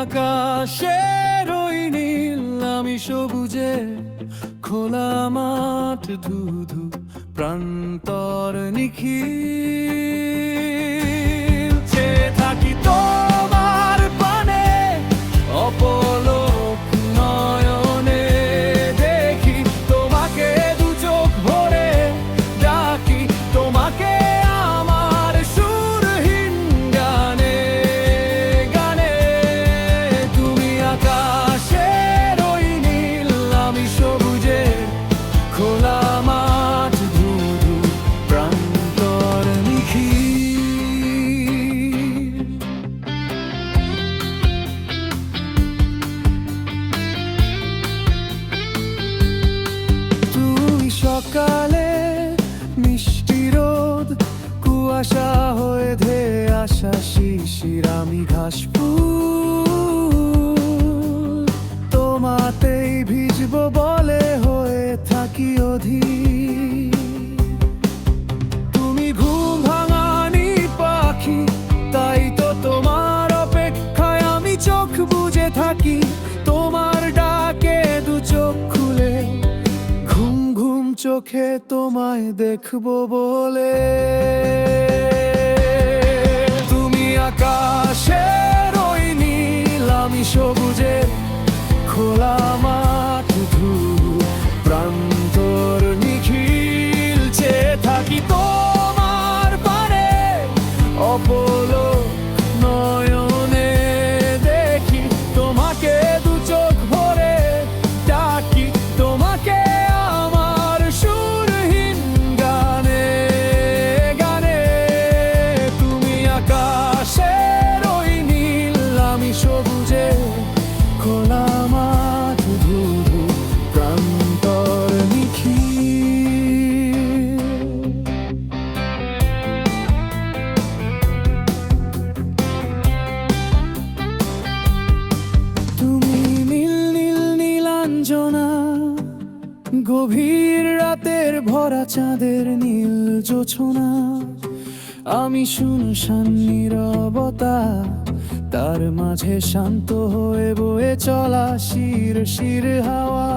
আকাশের ওই নীল, আমি সবুজে খোলা মাঠ, ধুধু প্রান্তর নিখিল। চেয়ে থাকি তোমার পানে, অপলোক নয়নে দেখি তোমাকে, দু চোখ ভরে ডাকি তোমাকে আমার সুরহীন গানে গানে। তুমি আকাশের ওই নীল, আমি সবুজে খোলা মাঠ, ধুধু প্রান্তর নিখিল। তুই সকালে মিষ্টি রোদ, কুয়াশা হয়ে ধেয়ে আসা শিশির, আমি ঘাসফুল। তোমাতেই ভিজবো বলে হয়ে থাকি অধীর। তুমি ঘুম ভাঙানি পাখি, তাই তো তোমার অপেক্ষায় আমি চোখ বুজে থাকি। তোমার ডাকে দু চোখ খুলে ঘুম ঘুম চোখে তোমায় দেখবো বলে। তুমি আকাশের ওই নীল, আমি সবুজে খোলা মাঠ, ধুধু প্রান্তর নিখিল। চেয়ে থাকি তোমার পানে, অপলোক নয়নে দেখি তোমাকে, দু চোখ ভরে ডাকি তোমাকে আমার সুরহীন গানে গানে। তুমি আকাশের ওই নীল, আমি সবুজে খোলা মাঠ, ধুধু প্রান্তর নিখিল। তুমি নীল নীল নীলাঞ্জনা, গভীর রাতের ভরা চাঁদের নীল জোছনা। আমি শুনশান নীরবতা, তার মাঝে শান্ত হয়ে বয়ে চলা শির শির হাওয়া।